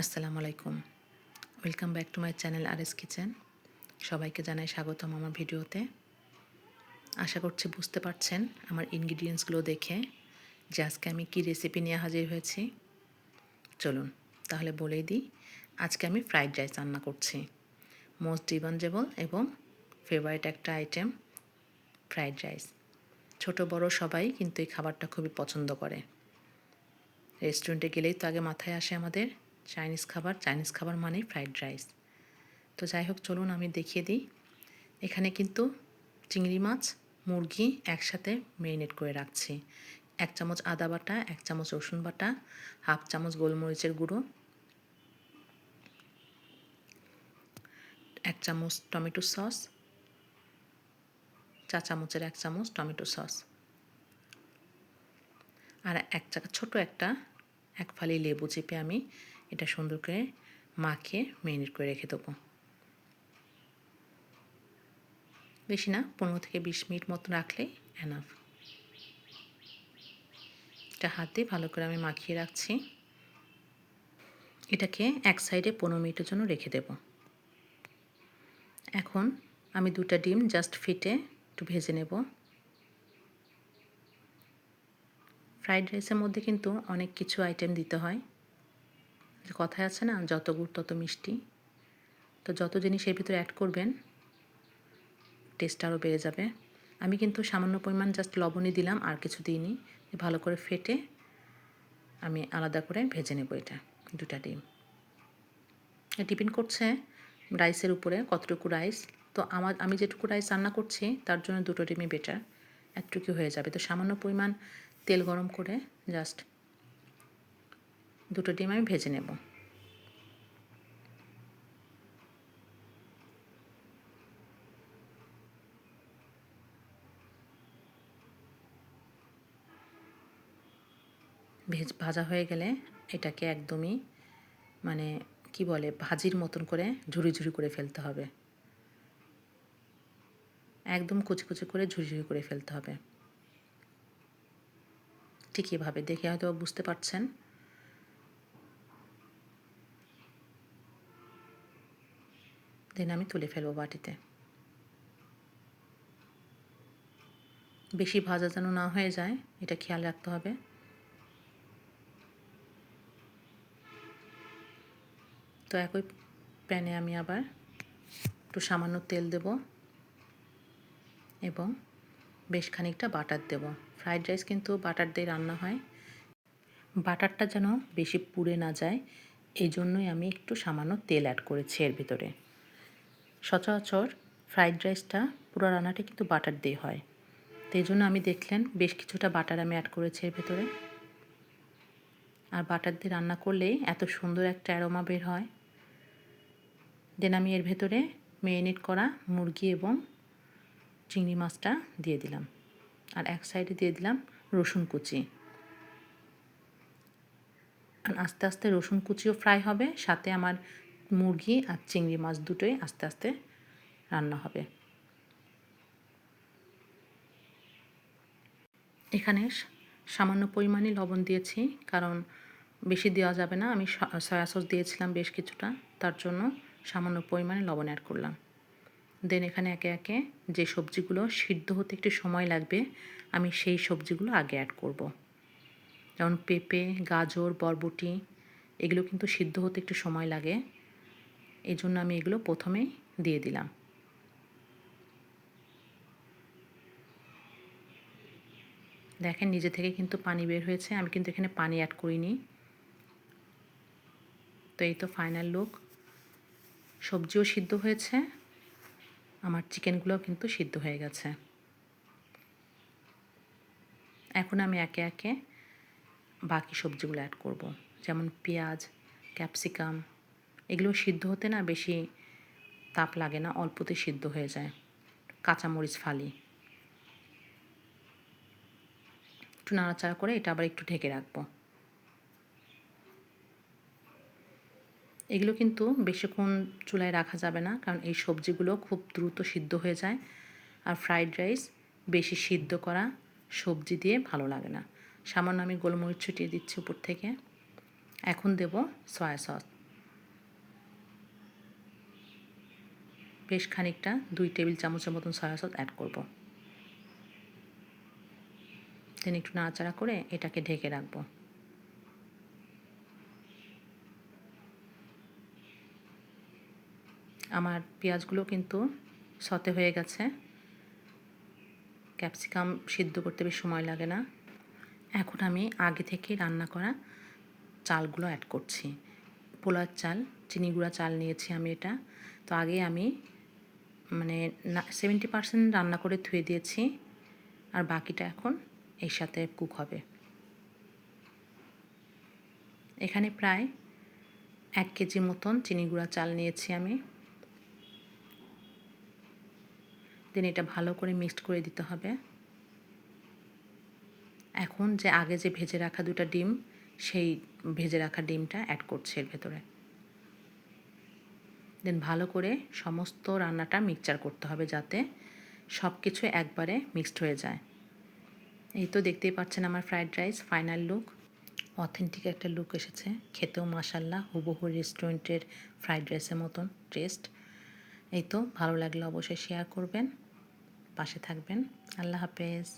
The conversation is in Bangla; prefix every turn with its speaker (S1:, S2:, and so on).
S1: আসসালামু আলাইকুম। Welcome back to my channel RS kitchen. সবাইকে জানাই স্বাগতম আমার ভিডিওতে। আশা করছি বুঝতে পারছেন আমার ইনগ্রিডিয়েন্টসগুলো দেখে যে আজকে আমি কী রেসিপি নিয়ে হাজির হয়েছি। চলুন তাহলে বলেই দিই, আজকে আমি ফ্রাইড রাইস রান্না করছি। মোস্ট ডিমান্ডেবল এবং ফেভারিট একটা আইটেম ফ্রাইড রাইস। ছোট বড় সবাই কিন্তু এই খাবারটা খুবই পছন্দ করে। রেস্টুরেন্টে গেলেই তো আগে মাথায় আসে আমাদের চাইনিজ খাবার মানেই ফ্রাইড রাইস। তো যাই হোক, চলুন আমি দেখিয়ে দিই। এখানে কিন্তু চিংড়ি মাছ, মুরগি একসাথে ম্যারিনেট করে রাখছি। 1 চামচ আদা বাটা, 1 চামচ রসুন বাটা, হাফ চামচ গোলমরিচের গুঁড়ো, 1 চামচ টমেটো সস, চা চামচের 1 চামচ টমেটো সস, আর ছোটো একটা 1 ফালি লেবু চেপে আমি এটা সুন্দর করে মাখিয়ে ম্যারিনেট করে রেখে দেবো। বেশি না, 15 থেকে 20 মিনিট মতো রাখলেই এনাফ। এটা হাত দিয়ে ভালো করে আমি মাখিয়ে রাখছি। এটাকে এক সাইডে 15 মিনিটের জন্য রেখে দেব। এখন আমি 2টা ডিম জাস্ট ফেটে একটু ভেজে নেব। ফ্রাইড রাইসের মধ্যে কিন্তু অনেক কিছু আইটেম দিতে হয়। যে কথায় আছে না, যত গুড় তত মিষ্টি। তো যত জিনিস এর ভিতরে অ্যাড করবেন টেস্ট আরও বেড়ে যাবে। আমি কিন্তু সামান্য পরিমাণ জাস্ট লবণই দিলাম, আর কিছু দিইনি। ভালো করে ফেটে আমি আলাদা করে ভেজে নেব এটা 2টা ডিম। ডিপেন্ড করছে রাইসের উপরে কতটুকু রাইস। তো আমি যেটুকু রাইস রান্না করছি তার জন্য 2টো ডিমই বেটার, এতটুকু হয়ে যাবে। তো সামান্য পরিমাণ তেল গরম করে জাস্ট 2টো ডিম আমি ভেজে নেব। ভাজা হয়ে গেলে এটাকে একদমই মানে কি বলে, ভাজির মতন করে ঝুরি ঝুরি করে ফেলতে হবে। একদম কুচি কুচি করে ঝুরি ঝুরি করে ফেলতে হবে। ঠিক এভাবে দেখে হয়তো বুঝতে পারছেন। দেন আমি তুলে ফেলবো বাটিতে। বেশি ভাজা যেন না হয়ে যায়, এটা খেয়াল রাখতে হবে। তো একই প্যানে আমি আবার একটু সামান্য তেল দেব এবং বেশ খানিকটা বাটার দেব। ফ্রাইড রাইস কিন্তু বাটার দিয়ে রান্না হয়। বাটারটা যেন বেশি পুড়ে না যায়, এই জন্যই আমি একটু সামান্য তেল অ্যাড করেছি এর ভিতরে। সচরাচর ফ্রাইড রাইসটা পুরো রান্নাটা কিন্তু বাটার দিয়ে হয়। তো এই জন্য আমি দেখলেন বেশ কিছুটা বাটার আমি অ্যাড করেছি এর ভেতরে। আর বাটার দিয়ে রান্না করলেই এত সুন্দর একটা অ্যারোমা বের হয়। দেন আমি এর ভেতরে ম্যারিনেট করা মুরগি এবং চিংড়ি মাছটা দিয়ে দিলাম, আর এক সাইডে দিয়ে দিলাম রসুন কুচি। আর আস্তে আস্তে রসুন কুচিও ফ্রাই হবে, সাথে আমার মুরগি আর চিংড়ি মাছ দুটোই আস্তে আস্তে রান্না হবে। এখানে সামান্য পরিমাণে লবণ দিয়েছি, কারণ বেশি দেওয়া যাবে না। আমি সয়া সস দিয়েছিলাম বেশ কিছুটা, তার জন্য সামান্য পরিমাণে লবণ অ্যাড করলাম। দেন এখানে একে একে যে সবজিগুলো সিদ্ধ হতে একটু সময় লাগবে, আমি সেই সবজিগুলো আগে অ্যাড করব। যেমন পেঁপে, গাজর, বরবটি, এগুলো কিন্তু সিদ্ধ হতে একটু সময় লাগে, এই জন্য আমি এগুলো প্রথমেই দিয়ে দিলাম। দেখেন নিজে থেকে কিন্তু পানি বের হয়েছে, আমি কিন্তু এখানে পানি অ্যাড করিনি। তো এই তো ফাইনাল লুক। সবজিও সিদ্ধ হয়েছে, আমার চিকেনগুলোও কিন্তু সিদ্ধ হয়ে গেছে। এখন আমি একে একে বাকি সবজিগুলো অ্যাড করব। যেমন পেঁয়াজ, ক্যাপসিকাম, এগুলো সিদ্ধ হতে না বেশি তাপ লাগে না, অল্পতে সিদ্ধ হয়ে যায়। কাঁচামরিচ ফালি, একটু নাড়াচাড়া করে এটা আবার একটু ঢেকে রাখবো। এগুলো কিন্তু বেশিক্ষণ চুলায় রাখা যাবে না, কারণ এই সবজিগুলো খুব দ্রুত সিদ্ধ হয়ে যায়। আর ফ্রাইড রাইস বেশি সিদ্ধ করা সবজি দিয়ে ভালো লাগে না। সামান্য আমি গোলমরিচ ছিটিয়ে দিচ্ছি উপর থেকে। এখন দেব সয়া সস। বেশ খানিকটা 2 টেবিল চামচের মতন সয়া সস অ্যাড করব। দেন একটু নাড়াচাড়া করে এটাকে ঢেকে রাখবো। আমার পেঁয়াজগুলো কিন্তু সতে হয়ে গেছে। ক্যাপসিকাম সিদ্ধ করতে বেশ সময় লাগে না। এখন আমি আগে থেকে রান্না করা চালগুলো অ্যাড করছি। পোলার চাল, চিনি গুঁড়া চাল নিয়েছি আমি এটা। তো আগে আমি 70% রান্না করে ধুয়ে দিয়েছি, আর বাকিটা এখন এর সাথে কুক হবে। এখানে প্রায় 1 কেজি মতন চিনি গুঁড়া চাল নিয়েছি আমি। দেন এটা ভালো করে মিক্সড করে দিতে হবে। এখন যে আগে যে ভেজে রাখা 2টা ডিম, সেই ভেজে রাখা ডিমটা অ্যাড করছি এর ভেতরে। দেন ভালো করে সমস্ত রান্নাটা মিক্সচার করতে হবে যাতে সব কিছু একবারে মিক্সড হয়ে যায়। এই তো দেখতেই পাচ্ছেন আমার fried rice final look. Authentic একটা লুক এসেছে, খেতেও মাশাআল্লাহ হুবহু রেস্টুরেন্টের ফ্রাইড রাইসের মতন টেস্ট। এই তো ভালো লাগলে অবশ্যই শেয়ার করবেন, পাশে থাকবেন। আল্লাহ হাফেজ।